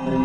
Hi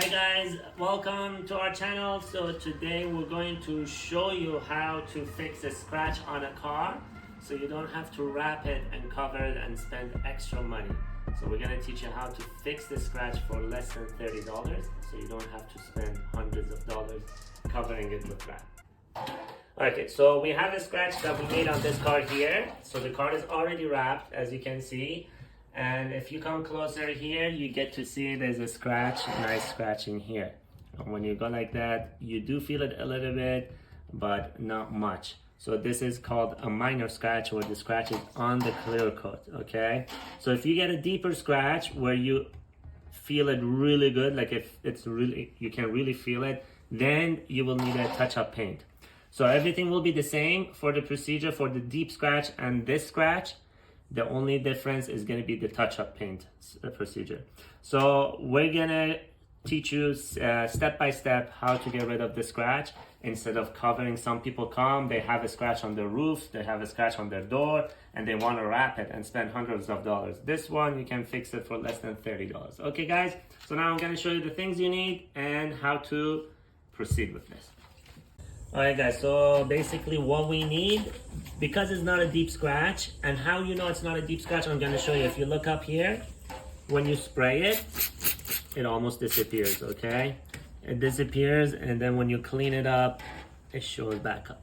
guys, welcome to our channel. So today we're going to show you how to fix a scratch on a car so you don't have to wrap it and cover it and spend extra money. So we're going to teach you how to fix the scratch for less than $30 so you don't have to spend hundreds of dollars covering it with wrap. Okay, so we have a scratch that we made on this car here. So the car is already wrapped, as you can see. And if you come closer here, you get to see there's a scratch, nice scratch in here. And when you go like that, you do feel it a little bit, but not much. So this is called a minor scratch, where the scratch is on the clear coat, okay? So if you get a deeper scratch where you feel it really good, like if it's really, you can really feel it, then you will need a touch-up paint. So everything will be the same for the procedure for the deep scratch and this scratch. The only difference is going to be the touch-up paint procedure. So we're going to teach you step by step how to get rid of the scratch instead of covering. Some people come, they have a scratch on their roof, they have a scratch on their door, and they want to wrap it and spend hundreds of dollars. This one, you can fix it for less than $30. Okay guys, so now I'm going to show you the things you need and how to proceed with this. Alright guys, so basically what we need, because it's not a deep scratch, and how you know it's not a deep scratch, I'm going to show you. If you look up here, when you spray it, it almost disappears, okay? It disappears, and then when you clean it up, it shows back up.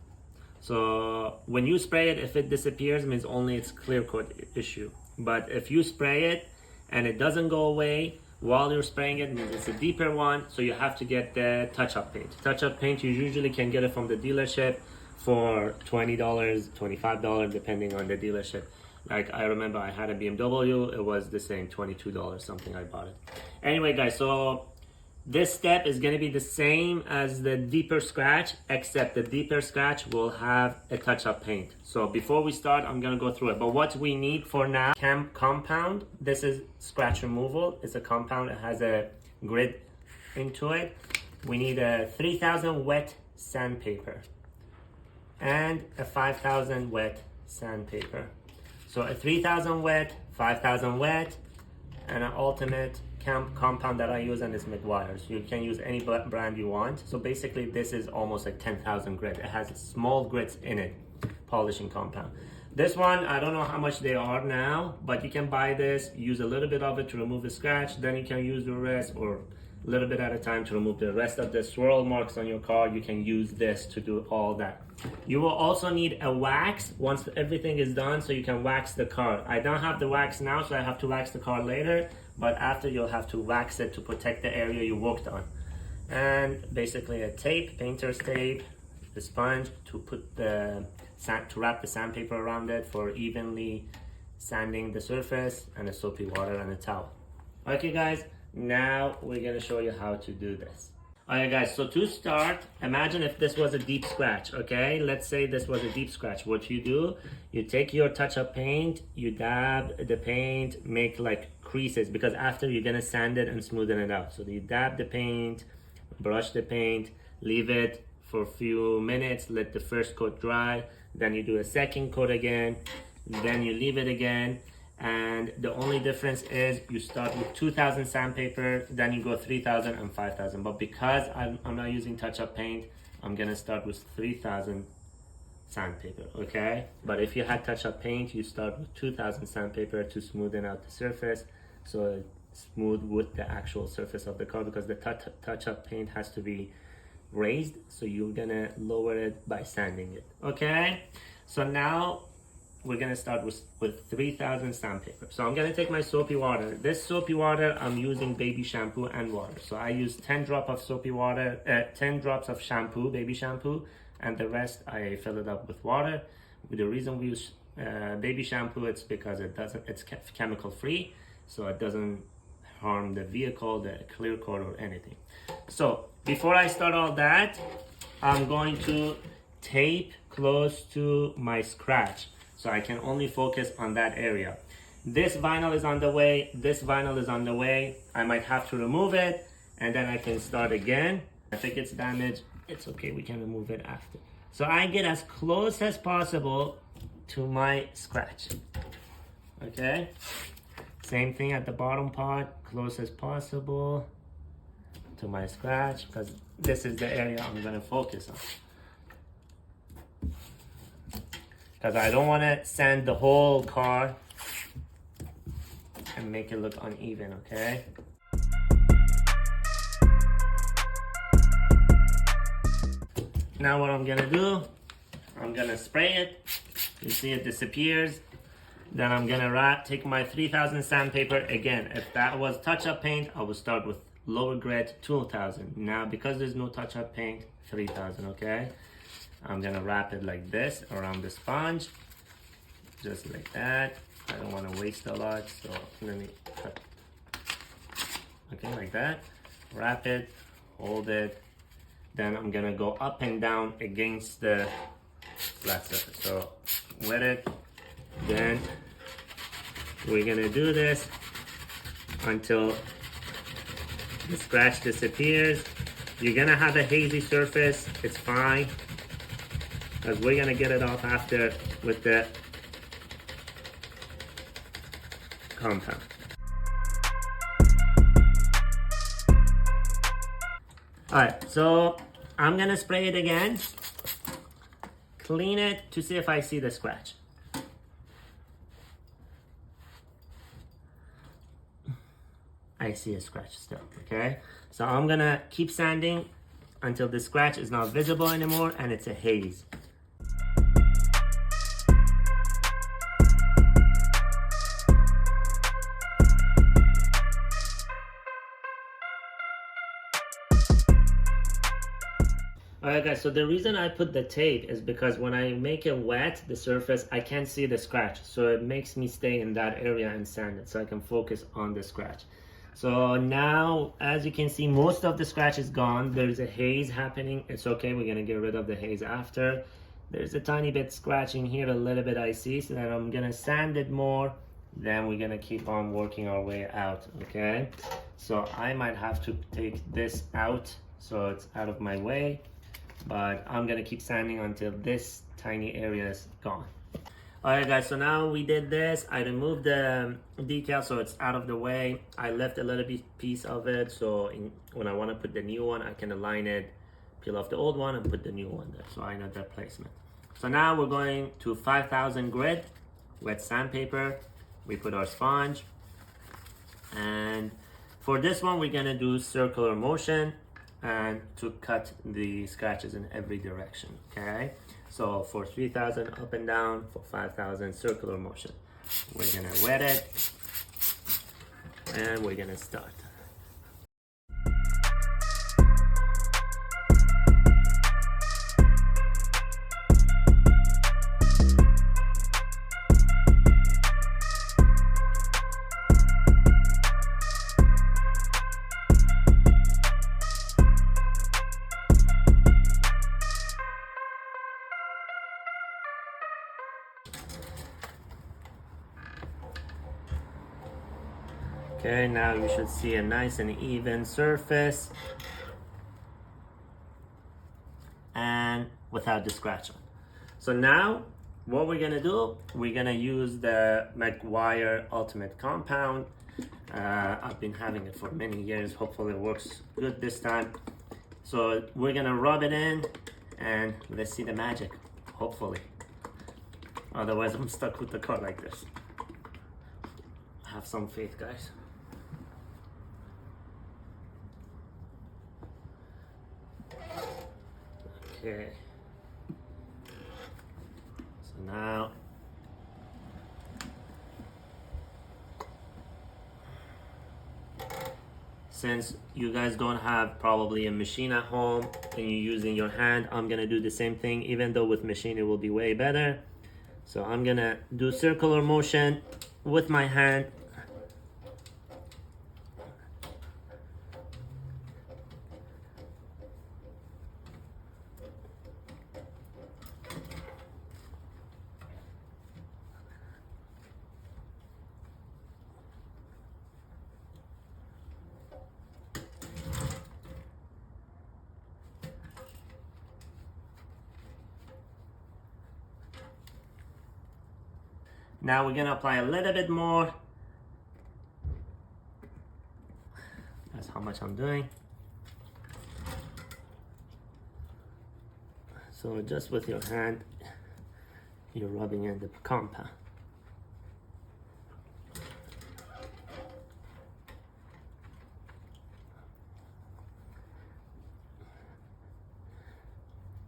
So when you spray it, if it disappears, it means only it's clear coat issue. But if you spray it and it doesn't go away, while you're spraying it, means it's a deeper one, so you have to get the touch-up paint. Touch-up paint, you usually can get it from the dealership for $20, $25, depending on the dealership. Like I remember I had a BMW, it was the same, $22 something I bought it. Anyway guys, so this step is going to be the same as the deeper scratch, except the deeper scratch will have a touch-up paint. So before we start, I'm going to go through it. But what we need for now, compound. This is scratch removal. It's a compound. It has a grid into it. We need a 3,000 wet sandpaper and a 5,000 wet sandpaper. So a 3,000 wet, 5,000 wet, and an ultimate compound that I use, and it's McGuire's. You can use any brand you want. So basically this is almost like 10,000 grit. It has small grits in it, polishing compound. This one, I don't know how much they are now, but you can buy this, use a little bit of it to remove the scratch, then you can use the rest, or a little bit at a time to remove the rest of the swirl marks on your car. You can use this to do all that. You will also need a wax once everything is done, so you can wax the car. I don't have the wax now, so I have to wax the car later, but after you'll have to wax it to protect the area you worked on. And basically a tape, painter's tape, the sponge to put the to wrap the sandpaper around it for evenly sanding the surface, and a soapy water and a towel. Okay guys, now we're going to show you how to do this. Alright guys, so to start, imagine if this was a deep scratch, okay? Let's say this was a deep scratch. What you do, you take your touch-up paint, you dab the paint, make like creases, because after you're going to sand it and smoothen it out. So you dab the paint, brush the paint, leave it for a few minutes, let the first coat dry, then you do a second coat again, then you leave it again. And the only difference is you start with 2,000 sandpaper, then you go 3,000 and 5,000. But because I'm not using touch-up paint, I'm gonna start with 3,000 sandpaper, okay? But if you had touch-up paint, you start with 2,000 sandpaper to smoothen out the surface, so it's smooth with the actual surface of the car, because the touch-up paint has to be raised, so you're gonna lower it by sanding it, okay? So now we're gonna start with 3,000 sandpaper. So I'm gonna take my soapy water. This soapy water, I'm using baby shampoo and water. So I use 10 drops of soapy water, 10 drops of shampoo, baby shampoo, and the rest I fill it up with water. The reason we use baby shampoo, it's because it's chemical free, so it doesn't harm the vehicle, the clear coat, or anything. So before I start all that, I'm going to tape close to my scratch, so I can only focus on that area. This vinyl is on the way, this vinyl is on the way. I might have to remove it, and then I can start again. If it gets damaged, it's okay, we can remove it after. So I get as close as possible to my scratch. Okay? Same thing at the bottom part, close as possible to my scratch, because this is the area I'm gonna focus on. Because I don't want to sand the whole car and make it look uneven, okay? Now what I'm gonna do, I'm gonna spray it. You see it disappears. Then I'm gonna take my 3000 sandpaper. Again, if that was touch-up paint, I would start with lower grade 2000. Now, because there's no touch-up paint, 3000, okay? I'm gonna wrap it like this around the sponge, just like that. I don't wanna waste a lot, so let me cut. Okay, like that. Wrap it, hold it. Then I'm gonna go up and down against the flat surface. So wet it, then we're gonna do this until the scratch disappears. You're gonna have a hazy surface, it's fine, because we're gonna get it off after with the compound. Alright, so I'm gonna spray it again, clean it to see if I see the scratch. I see a scratch still, okay? So I'm gonna keep sanding until the scratch is not visible anymore and it's a haze. Alright guys, so the reason I put the tape is because when I make it wet, the surface, I can't see the scratch. So it makes me stay in that area and sand it so I can focus on the scratch. So now, as you can see, most of the scratch is gone. There's a haze happening. It's okay, we're gonna get rid of the haze after. There's a tiny bit scratching here, a little bit I see, so that I'm gonna sand it more. Then we're gonna keep on working our way out, okay? So I might have to take this out so it's out of my way. But I'm gonna keep sanding until this tiny area is gone. Alright guys, so now we did this. I removed the detail so it's out of the way. I left a little piece of it, so when I want to put the new one, I can align it, peel off the old one and put the new one there, so I know the placement. So now we're going to 5000 grit, wet sandpaper. We put our sponge, and for this one we're gonna do circular motion and to cut the scratches in every direction, okay? So for 3000 up and down, for 5000 circular motion. We're gonna wet it and we're gonna start. Okay, now you should see a nice and even surface and without the scratch on. So now what we're gonna do, we're gonna use the McGuire Ultimate Compound. I've been having it for many years. Hopefully it works good this time. So we're gonna rub it in and let's see the magic, hopefully. Otherwise I'm stuck with the car like this. Have some faith, guys. Okay, so now since you guys don't have probably a machine at home and you're using your hand, I'm gonna do the same thing, even though with machine it will be way better. So I'm gonna do circular motion with my hand. Now we're gonna apply a little bit more That's how much I'm doing. So just with your hand, you're rubbing in the compound.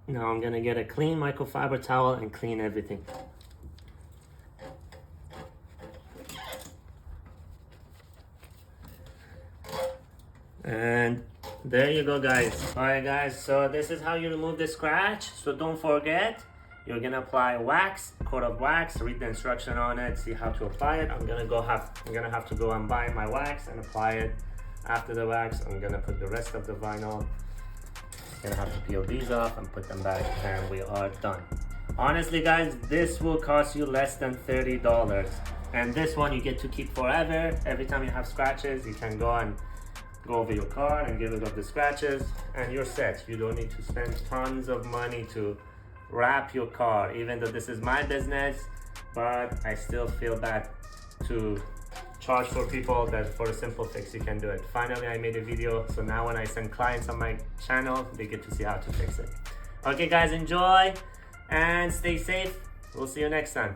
Now I'm gonna get a clean microfiber towel and clean everything. And there you go, guys. Alright guys, so this is how you remove the scratch. So don't forget, you're gonna apply wax, coat of wax, read the instruction on it, see how to apply it. I'm gonna have to go and buy my wax and apply it. After the wax, I'm gonna put the rest of the vinyl. Gonna have to peel these off and put them back, and we are done. Honestly guys, this will cost you less than $30, and this one you get to keep forever. Every time you have scratches, you can go over your car and get rid of the scratches, and you're set. You don't need to spend tons of money to wrap your car. Even though this is my business, but I still feel bad to charge for people that for a simple fix you can do it. Finally, I made a video, so now when I send clients on my channel, they get to see how to fix it. Okay guys, enjoy and stay safe. We'll see you next time.